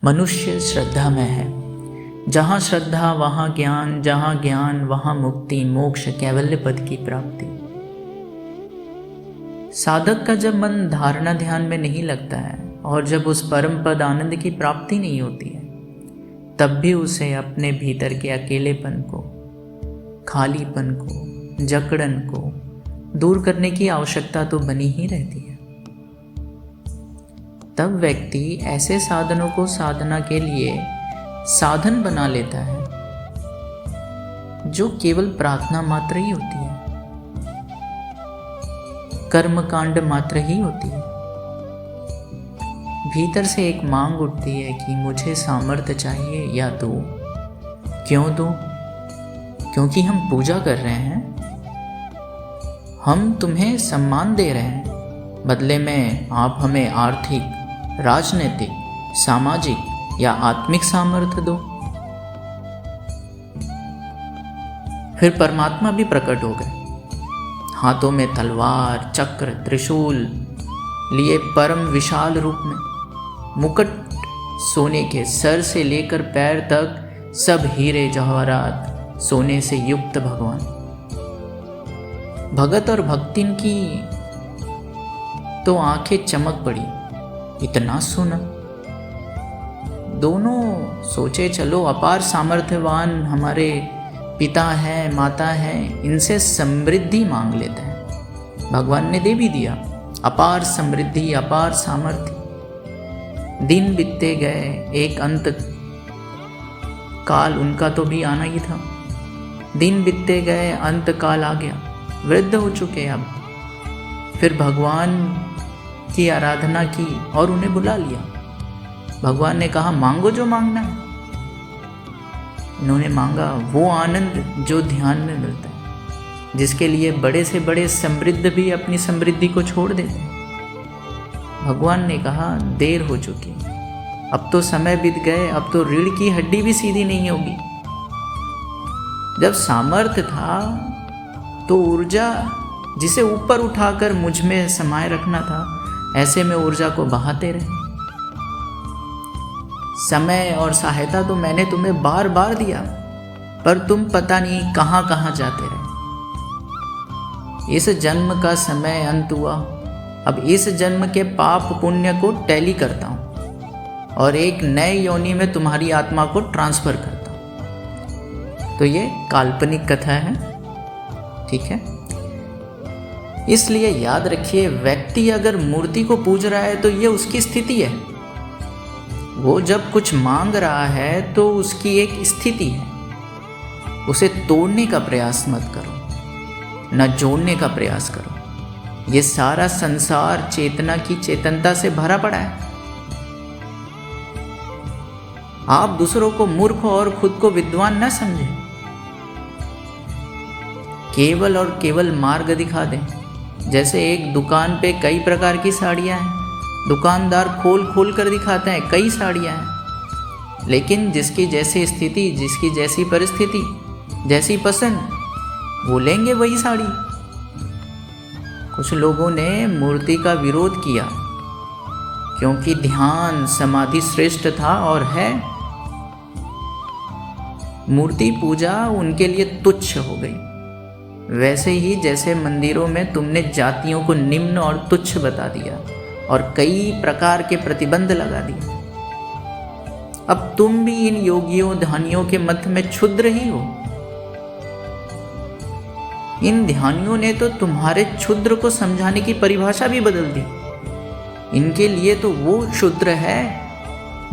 मनुष्य श्रद्धा में है। जहाँ श्रद्धा वहाँ ज्ञान, जहाँ ज्ञान वहाँ मुक्ति, मोक्ष, कैवल्य पद की प्राप्ति। साधक का जब मन धारणा ध्यान में नहीं लगता है और जब उस परम पद आनंद की प्राप्ति नहीं होती है, तब भी उसे अपने भीतर के अकेलेपन को, खालीपन को, जकड़न को दूर करने की आवश्यकता तो बनी ही रहती है। तब व्यक्ति ऐसे साधनों को साधना के लिए साधन बना लेता है जो केवल प्रार्थना मात्र ही होती है, कर्म कांड मात्र ही होती है। भीतर से एक मांग उठती है कि मुझे सामर्थ्य चाहिए या दो। क्यों दो? क्योंकि हम पूजा कर रहे हैं, हम तुम्हें सम्मान दे रहे हैं, बदले में आप हमें आर्थिक, राजनीतिक, सामाजिक या आत्मिक सामर्थ्य दो। फिर परमात्मा भी प्रकट हो गए, हाथों में तलवार, चक्र, त्रिशूल लिए परम विशाल रूप में, मुकुट सोने के, सर से लेकर पैर तक सब हीरे जवाहरात सोने से युक्त भगवान। भगत और भक्तिन की तो आंखें चमक पड़ी, इतना सोना। दोनों सोचे चलो अपार सामर्थ्यवान हमारे पिता हैं, माता हैं, इनसे समृद्धि मांग लेते हैं। भगवान ने दे भी दिया अपार समृद्धि, अपार सामर्थ्य। दिन बीतते गए, एक अंत काल उनका तो भी आना ही था। दिन बीतते गए, अंत काल आ गया, वृद्ध हो चुके अब। फिर भगवान की आराधना की और उन्हें बुला लिया। भगवान ने कहा मांगो जो मांगना है। इन्होंने मांगा वो आनंद जो ध्यान में मिलता है, जिसके लिए बड़े से बड़े समृद्ध भी अपनी समृद्धि को छोड़ देते हैं। भगवान ने कहा देर हो चुकी, अब तो समय बीत गए, अब तो रीढ़ की हड्डी भी सीधी नहीं होगी। जब सामर्थ्य था तो ऊर्जा जिसे ऊपर उठाकर मुझ में समाये रखना था, ऐसे में ऊर्जा को बहाते रहे। समय और सहायता तो मैंने तुम्हें बार बार दिया, पर तुम पता नहीं कहाँ कहाँ जाते रहे। इस जन्म का समय अंत हुआ, अब इस जन्म के पाप पुण्य को टैली करता हूँ और एक नए योनि में तुम्हारी आत्मा को ट्रांसफर करता हूँ। तो ये काल्पनिक कथा है, ठीक है। इसलिए याद रखिए, व्यक्ति अगर मूर्ति को पूज रहा है तो ये उसकी स्थिति है। वो जब कुछ मांग रहा है तो उसकी एक स्थिति है। उसे तोड़ने का प्रयास मत करो, न जोड़ने का प्रयास करो। ये सारा संसार चेतना की चेतनता से भरा पड़ा है। आप दूसरों को मूर्ख और खुद को विद्वान न समझें। केवल और केवल मार्ग दिखा दें। जैसे एक दुकान पे कई प्रकार की साड़ियाँ हैं, दुकानदार खोल खोल कर दिखाते हैं कई साड़ियाँ हैं, लेकिन जिसकी जैसी स्थिति, जिसकी जैसी परिस्थिति, जैसी पसंद, वो लेंगे वही साड़ी। कुछ लोगों ने मूर्ति का विरोध किया क्योंकि ध्यान समाधि श्रेष्ठ था और है। मूर्ति पूजा उनके लिए तुच्छ हो गई। वैसे ही जैसे मंदिरों में तुमने जातियों को निम्न और तुच्छ बता दिया और कई प्रकार के प्रतिबंध लगा दिए, अब तुम भी इन योगियों ध्यानियों के मत में क्षुद्र ही हो। इन ध्यानियों ने तो तुम्हारे क्षुद्र को समझाने की परिभाषा भी बदल दी। इनके लिए तो वो क्षुद्र है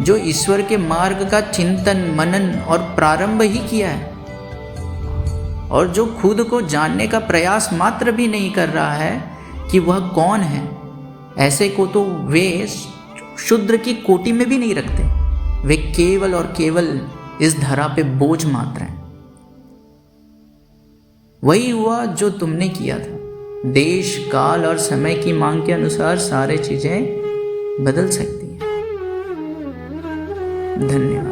जो ईश्वर के मार्ग का चिंतन, मनन और प्रारंभ ही किया है, और जो खुद को जानने का प्रयास मात्र भी नहीं कर रहा है कि वह कौन है, ऐसे को तो वे शूद्र की कोटि में भी नहीं रखते। वे केवल और केवल इस धरा पे बोझ मात्र हैं। वही हुआ जो तुमने किया था। देश, काल और समय की मांग के अनुसार सारे चीजें बदल सकती हैं। धन्यवाद।